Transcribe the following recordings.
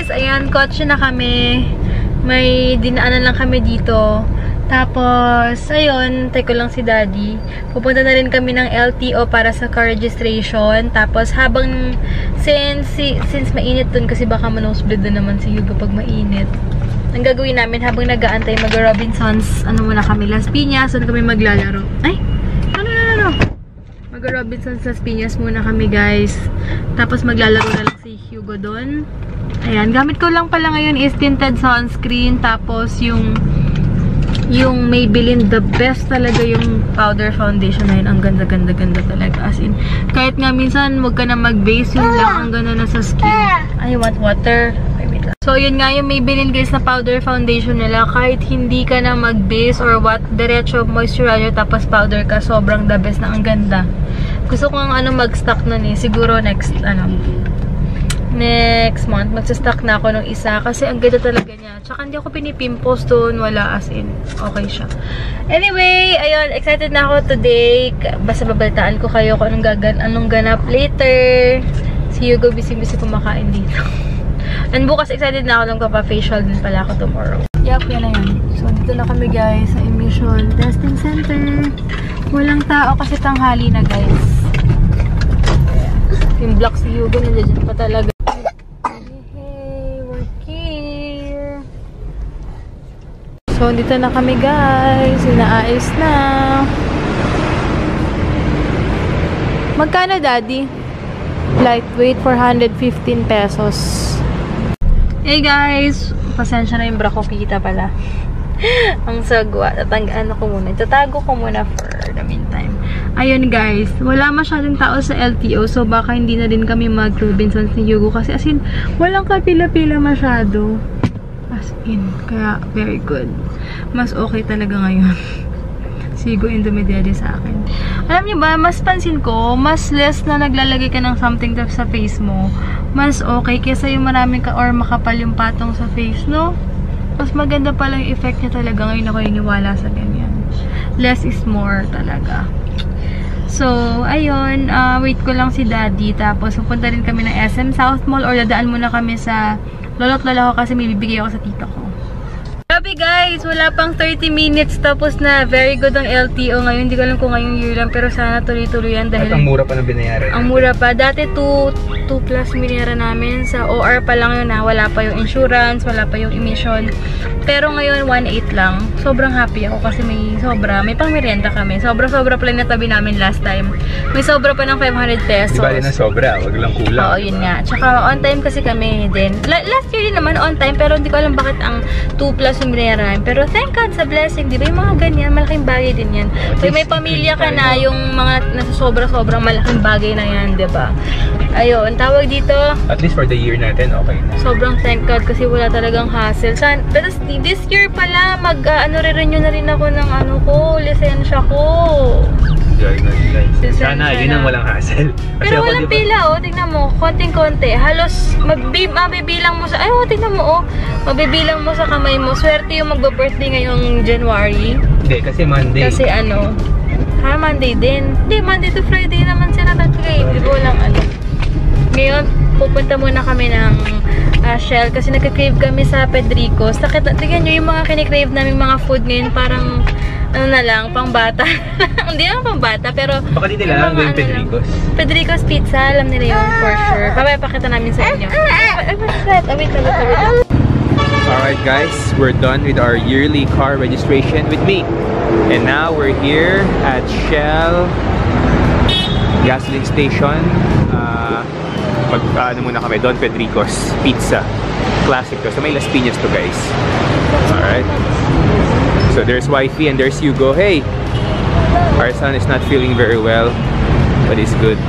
guys, ayan, kotse na kami. May dinaanan lang kami dito. Tapos, ayun, teko lang si Daddy. Pupunta na rin kami ng LTO para sa car registration. Tapos, habang, since mainit dun, kasi baka ma-nosebleed na naman si Hugo pag mainit. Ang gagawin namin habang nag-aantay mag-Robinsons, ano muna kami, Las Piñas, doon kami maglalaro. Ay! No. Mag-Robinsons Las Piñas muna kami, guys. Tapos, maglalaro na lang si Hugo doon. Ayan, gamit ko lang pala ngayon is tinted sunscreen. Tapos, yung Maybelline, the best talaga yung powder foundation na yun. Ang ganda talaga. As in, kahit nga minsan, wag ka na mag-base, yun lang ang ganda na sa skin. I want water. Wait lang. So, yun nga yung Maybelline, guys, na powder foundation nila. Kahit hindi ka na mag-base or what, diretso moisturizer tapos powder ka, sobrang the best na ang ganda. Gusto ko mag-stock nun eh. Siguro next month, magsa-stock na ako ng isa kasi ang ganda talaga niya. Tsaka hindi ako pinipimpos doon, wala, as in, okay siya. Anyway, ayun, excited na ako today. Basta babaltaan ko kayo kung anong ganap later. Si Hugo busy kumakain dito. And bukas excited na ako nung facial din pala ako tomorrow. Yup, yan na yan. So, dito na kami, guys, sa emission testing center. Walang tao kasi tanghali na, guys. Yung block si Hugo, nandiyan pa talaga. So, dito na kami, guys. Inaayos na. Magkano, Daddy? Lightweight, 415 pesos. Hey, guys. Pasensya na yung bra ko. Kita pala. Ang sagwa. Tatago ko muna for the meantime. Ayun, guys. Wala masyadong tao sa LTO. So, baka hindi na din kami mag-Robinsons ni Hugo. Kasi, as in, walang kapila-pila masyado. As in, kaya very good. Mas okay talaga ngayon. Sigo intermediary sa akin. Alam niyo ba, mas pansin ko, mas less na naglalagay ka ng something sa face mo. Mas okay kesa yung maraming ka or makapal yung patong sa face, no? Mas maganda pala yung effect niya talaga ngayon ako iniwala sa ganyan. Less is more talaga. So, ayun, wait ko lang si Daddy. Tapos, pupunta rin kami ng SM South Mall or dadaan muna kami sa lolo't lola ko kasi may bibigay ako sa tita ko. Grabe, guys, wala pang 30 minutes tapos na very good ang LTO ngayon. Hindi ko alam kung ngayong year lang pero sana tuloy-tuloy yan dahil... At ang mura pa na binayaran. Ang mura pa. Dati 2 plus binayaran namin. Sa OR pa lang yun na. Wala pa yung insurance, wala pa yung emission. Pero ngayon 1.8 lang. Sobrang happy ako kasi may sobra. May pang merienda kami. Sobra-sobra pala natabi namin last time. May sobra pa ng 500 pesos. Di ba na sobra? Wag lang kulang. Oo, yun nga. Tsaka on time kasi kami din. Last year din naman on time pero hindi ko alam bakit ang 2 plus yung binayaran namin. Pero thank God sa blessing. Di ba yung mga ganyan? Malaking bagay din yan. Pag may pamilya ka na, yung mga nasa sobra-sobrang malaking bagay na yan. Di ba? Ayun, tawag dito. At least for the year natin, okay na. Sobrang thank God kasi wala talagang hassle. Pero this year pala, renew na rin ako ng lisensya ko. Sana, yun ang walang hassle. Pero walang pila, tingnan mo, konting-konti. Halos, mabibilang mo sa, tingnan mo, mabibilang mo sa kamay mo. Swerte yung magbo-birthday ngayong January. Hindi, kasi Monday. Kasi Monday din. Hindi, Monday to Friday naman sila nag-crave. Di ba walang Ngayon, pupunta muna kami ng Shell kasi nagka-crave kami sa Pedrico's. Tignan nyo yung mga kinikrave namin mga food ngayon, parang na lang, pang bata. Hindi naman pang bata, pero baka di nila alam yung Pedrico's. Pedrico's Pizza, alam nila yun for sure. Papakita namin sa inyo. Wait. Alright, guys, we're done with our yearly car registration with me. And now we're here at Shell gasoline station. Muna kami doon, Pedrico's Pizza. Classic to. So may Las Piñas to, guys. Alright. So there's Wifey and there's Hugo. Hey! Our son is not feeling very well, but he's good.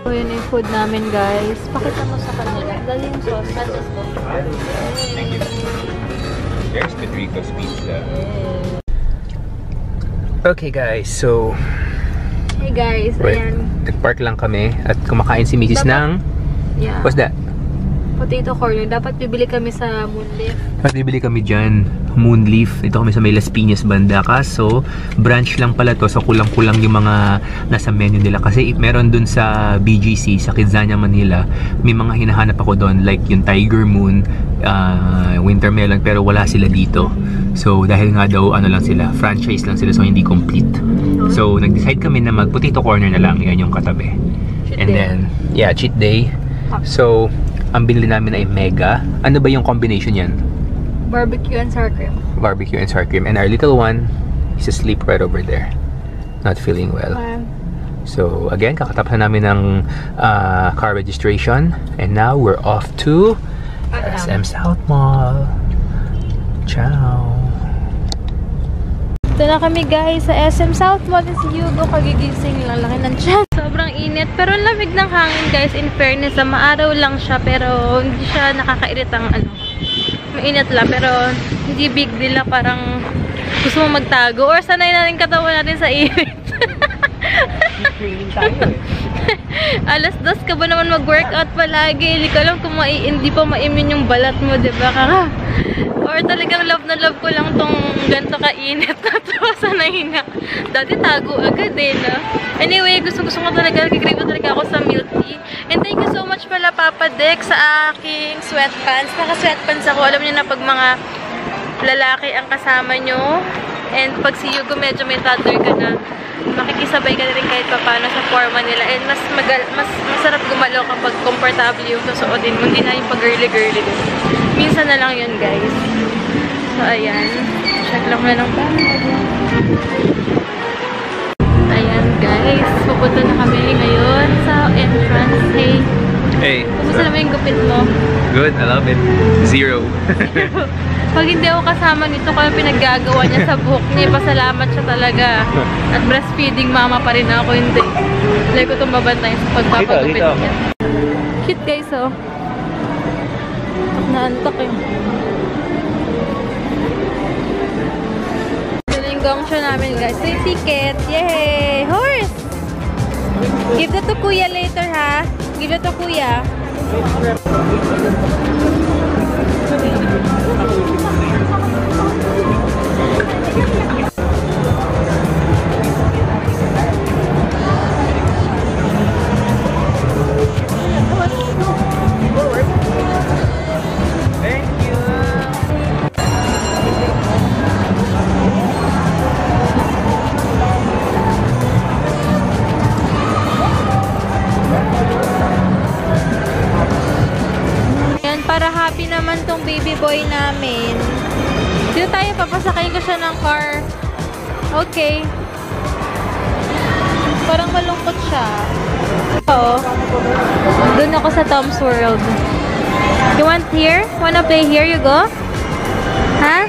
So yun yung food namin, guys. Pakita mo sa kanila. Galing sauce. Thank you. There's Pedrico's Pizza. Okay, guys. So hey guys, ayan. Nag-park lang kami at kumakain si Mrs. ng... Yeah. What's that? Potato corner. Dapat bibili kami sa Moonleaf. At bibili kami dyan, Moonleaf. Dito kami sa may Las Piñas banda. Kaso, branch lang pala to. So, kulang-kulang yung mga nasa menu nila. Kasi meron dun sa BGC, sa Kidzania, Manila, may mga hinahanap ako doon. Like yung Tiger Moon, Winter Melon, pero wala sila dito. So, dahil nga daw, ano lang sila, franchise lang sila, so hindi complete. So, nag-decide kami na mag-potato corner na lang. Yan yung katabi. And then, yeah, cheat day. So, ang binili namin ay mega. Ano ba yung combination yan? Barbecue and sour cream. Barbecue and sour cream. And our little one is asleep right over there. Not feeling well. So, again, kakatapos na namin ng car registration. And now, we're off to SM South Mall. Ciao! Ito na kami guys sa SM South Mall. Si Hugo kagigising lang, laki ng tiyan. Sobrang init, pero ang lamig ng hangin guys. In fairness, maaraw lang siya, pero hindi siya nakakairitang ano. Mainit lang, pero hindi big deal na parang gusto mo magtago or sanay na rin katawan natin sa init. Training tayo eh. Alas 2 ka ba naman mag-workout palagi? Hindi ko alam kung hindi pa ma-immune yung balat mo, diba? Or talagang love na love ko lang tong ganito kainit na to. Sanay na. Dati tago agad eh, no? Anyway, gusto ko talaga, nag-crave talaga ako sa milk tea. And thank you so much pala, Papa Deck, sa aking sweatpants. Naka-sweatpants ako. Alam niyo na pag mga lalaki ang kasama nyo. And pag si Hugo medyo may toddler ka na, makikisabay ka na rin kahit paano sa forma nila. And mas masarap gumalaw kapag komportable yung susuotin mo. Hindi na yung pag-girly-girly. Minsan na lang yun, guys. So, ayan. Check lang na lang ba? Ayan, guys. Pupunta na kami ngayon sa entrance. Hey. Hey. Kumusta naman yung gupit mo? Good, I love it. Zero. Pag hindi ako kasama nito, kung pinaggagawa niya sa buhok niya, pasalamat siya talaga. At breastfeeding mama pa rin ako, hindi. Like ko itong babantay sa pagpapagupit niya. Cute guys, oh. Naantok eh. Ito na yung gong show namin guys. Ito yung ticket. Yay! Horse! Give that to kuya later ha. Give that to kuya. Para happy naman tong baby boy namin. Dito tayo, papasakayin ko siya ng car. Okay. Parang malungkot siya. Oo. Doon ako sa Tom's World. You want here? Wanna play here? You go? Huh?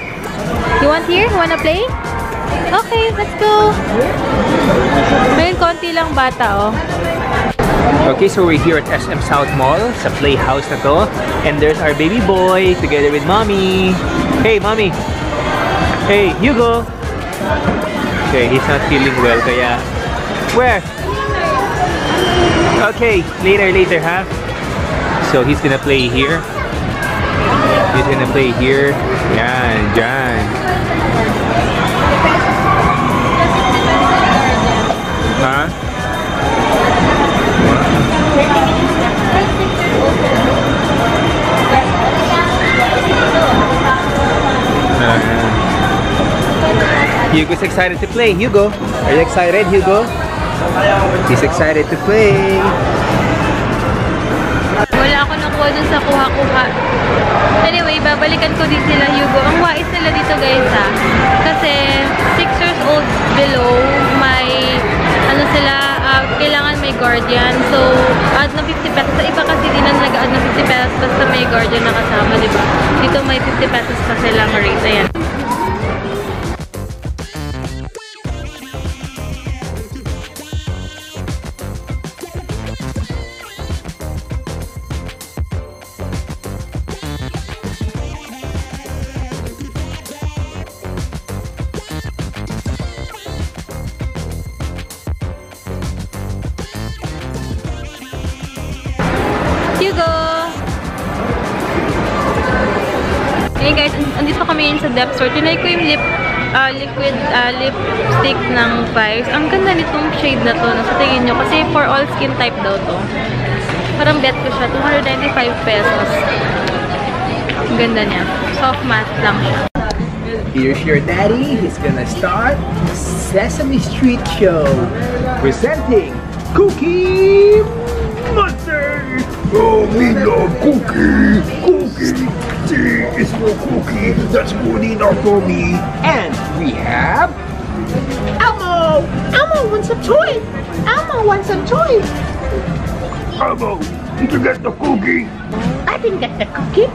You want here? Wanna play? Okay, let's go. May konti lang bata, oh. Okay, so we're here at SM South Mall, sa playhouse na to. And there's our baby boy together with mommy. Hey, mommy. Hey, Hugo. Okay, he's not feeling well, kaya... Where? Okay, later, huh? So he's gonna play here. He's gonna play here. Yan, dyan. Huh? Hugo's excited to play. Hugo, are you excited, Hugo? He's excited to play. Wala ako nakuha dun sa kuha-kuha. Anyway, babalikan ko din sila, Hugo. Ang wais nila dito, guys, ha? Kasi 6 years old below, may ano sila, kailangan may guardian. So, add ng 50 pesos. Sa iba kasi din na nag-add ng 50 pesos basta may guardian na kasama, di ba? Dito may 50 pesos pa silang rate. Ayan. Hugo! kami yun sa depth store. Tinay ko yung liquid lipstick ng Vice. Ang ganda nitong shade na to. Sa tingin nyo. Kasi for all skin type daw to. Parang bet ko siya. 295 pesos. Ang ganda niya. Soft matte lang siya. Here's your daddy. He's gonna start Sesame Street Show. Presenting Cookie Monster! Oh, we love Cookie! Cookie! See, it's for Cookie. That's good enough for me. And we have Elmo! Elmo wants a toy! Elmo wants a toy! Elmo, did you get the cookie? I didn't get the cookie.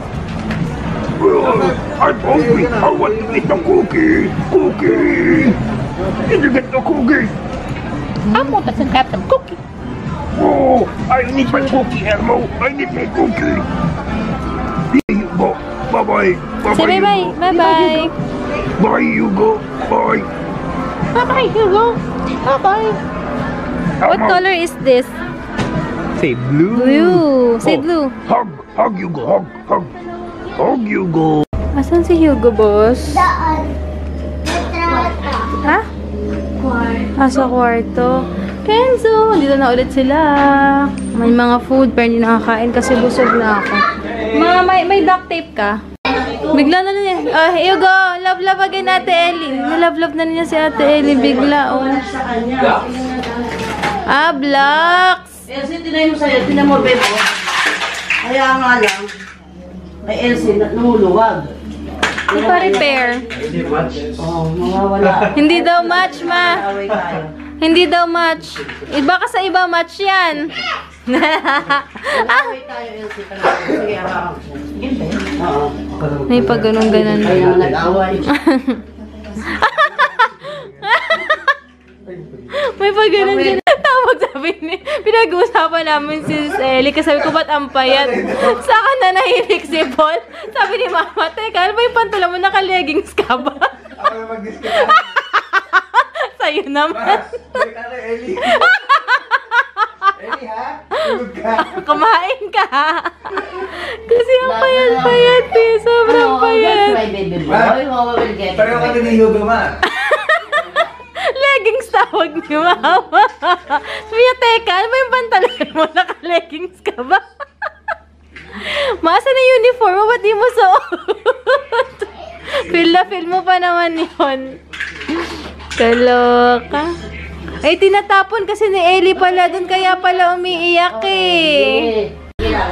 I'm hungry. I want to eat the cookie. Cookie! Did you get the cookie? Elmo doesn't have the cookie. Oh, I need my cookie, Elmo. I need my cookie. Here you go. Bye-bye. Say Bye-bye, bye-bye. Hugo. Bye-bye. Bye, Hugo. Bye. Bye-bye, Hugo. Bye-bye. What Elmo. color is this? say blue. Blue. Say Oh, blue. Hug. Hug, Hugo. Hug. Hug. Hug, Hugo. Asan si Hugo, boss? Ha? Sa kwarto. Kenzo, dito na ulit sila. May mga food pero hindi nakakain kasi busog na ako. May duct tape ka? Bigla na niya. Hugo, love again Ate Ellie. Love na niya si Ate Ellie bigla. Oh. Blocks. Elsie, tinay mo sa'yo. Tinan mo, bebo. Kaya nga lang, may Elsie, namuluwag. Hindi pa repair. Oo, mawawala. Hindi daw match, ma. Away tayo. Hindi daw match. Baka sa iba match yan. Away tayo, Elsie. Sige, hawakan ko siya. Sige, be. Oo. May pag ganun-ganon. Kaya nga nag-away. May pag ganun-ganon. Tawag sabi ni, pinag-uusapan namin si Ellie kasi sabi ko, ba't ang payat? Saka na nahilig si Paul. Sabi ni Mama, teka, ano ba yung pantalon mo? Naka-leggings ka ba? Ako na mag-discuss. Sa'yo naman. Ellie. Ellie, ha? Tulog ka. Kumain ka. Kasi ang payat-payat eh. Sobrang payat. My baby boy, Wawa will get it. Pareho kami ni Hugo, ma. Leggings tawag ni Mama. Sabi niya, teka, ano ba yung pantalon mo? Naka-leggings ka ba? Masa na uniform mo? Ba't di mo suot? Feel mo pa naman yun. Kaloka. Ay, tinatapon kasi ni Ellie pala dun, kaya pala umiiyak eh.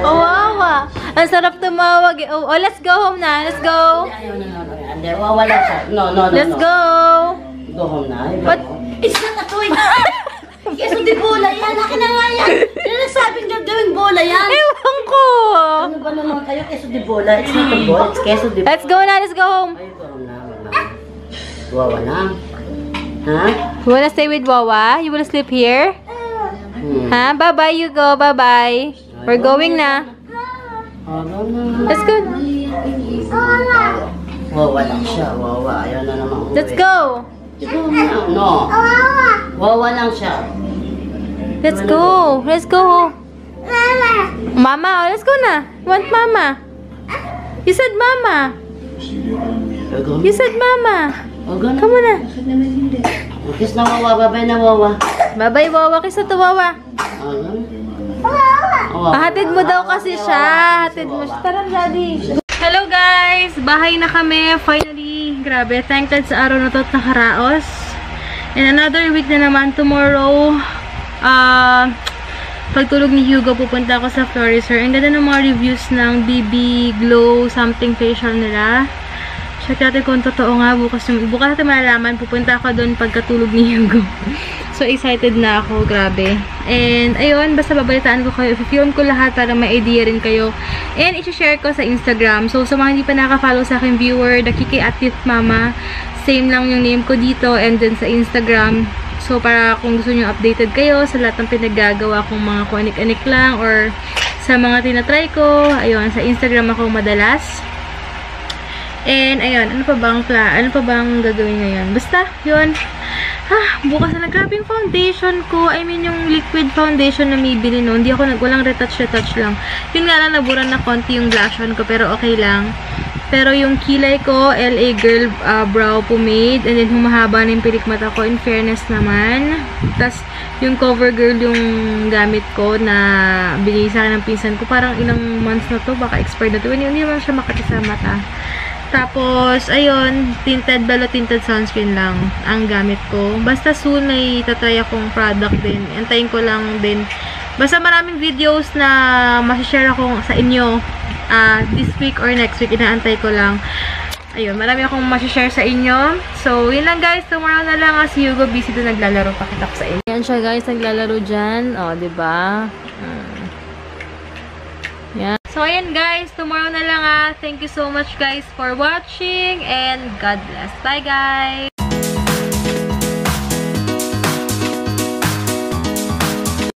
Oh, wawa. Ang sarap tumawag eh. Oh, let's go home na. Let's go. Ayaw na. Hindi, wawala siya. No. Let's go. Go home na. But, It's not a toy. Keso di bola yan. Akin na nga yan. Yan ang sabing gagawing bola yan. ewan ko. Ano ba naman kayo? Keso di bola. It's not a ball. It's keso di bola. Let's go na. Let's go home. Ay, go home na. Wawa na. Ha? You wanna stay with Wawa? You wanna sleep here? Ha? Bye-bye, you go. Bye-bye. We're going na. Let's go. Wawa lang siya. Wawa. Ayaw na naman uwi. Let's go. Go na. No. Wawa lang siya. Let's go. Let's go. Mama, let's go na. You want Mama? You said Mama. You said Mama. Come on na. Kiss na Wawa. Babay na Wawa. Bye-bye, Wawa. Kiss na to, Wawa. Hatid mo daw kasi siya. Hatid mo siya. Tara, Daddy. Hello, guys. Bahay na kami. Finally. Grabe. Thank God sa araw na to at nakaraos. And another week na naman. Tomorrow, pagtulog ni Hugo, pupunta ako sa Floriser. Ang ganda ng mga reviews ng BB Glow something facial nila. Check natin kung totoo nga. Bukas natin malalaman. Pupunta ako doon pagkatulog ni Hugo. So, excited na ako. Grabe. And, ayun. Basta babalitaan ko kayo. I-film ko lahat para may idea rin kayo. And, i-share ko sa Instagram. So, sa mga hindi pa naka-follow sa aking viewer, Dakiki at Youth Mama. Same lang yung name ko dito. And then, sa Instagram. So, para kung gusto nyo updated kayo sa lahat ng pinaggagawa kong mga kuanik-anik lang or sa mga tinatry ko. Ayun. Sa Instagram ako madalas. And, ayun, ano pa bang gagawin ngayon? Basta, yun. Bukas na lang. Grabe yung foundation ko. I mean, yung liquid foundation na may bili no. Hindi ako walang retouch lang. Yun nga lang, nabura na konti yung blush on ko, pero okay lang. Pero yung kilay ko, LA Girl brow pomade, and then humahaba na yung pilik mata ko, in fairness naman. Tapos, yung CoverGirl yung gamit ko na binigay sa akin ng pinsan ko. Parang ilang months na to, baka expired na to. Hindi naman siya makati sa mata. Tapos, ayun, Belo tinted sunscreen lang ang gamit ko. Basta soon ay tatry akong product din. Antayin ko lang din. Basta maraming videos na masashare ako sa inyo this week or next week. Inaantay ko lang. Ayun, marami akong masashare sa inyo. So, yun lang guys. Tomorrow na lang si Hugo busy doon naglalaro. Pakita ko sa inyo. Yan siya guys, naglalaro dyan. O, diba? Yan. So, ayan guys. Tomorrow na lang Thank you so much guys for watching and God bless. Bye guys!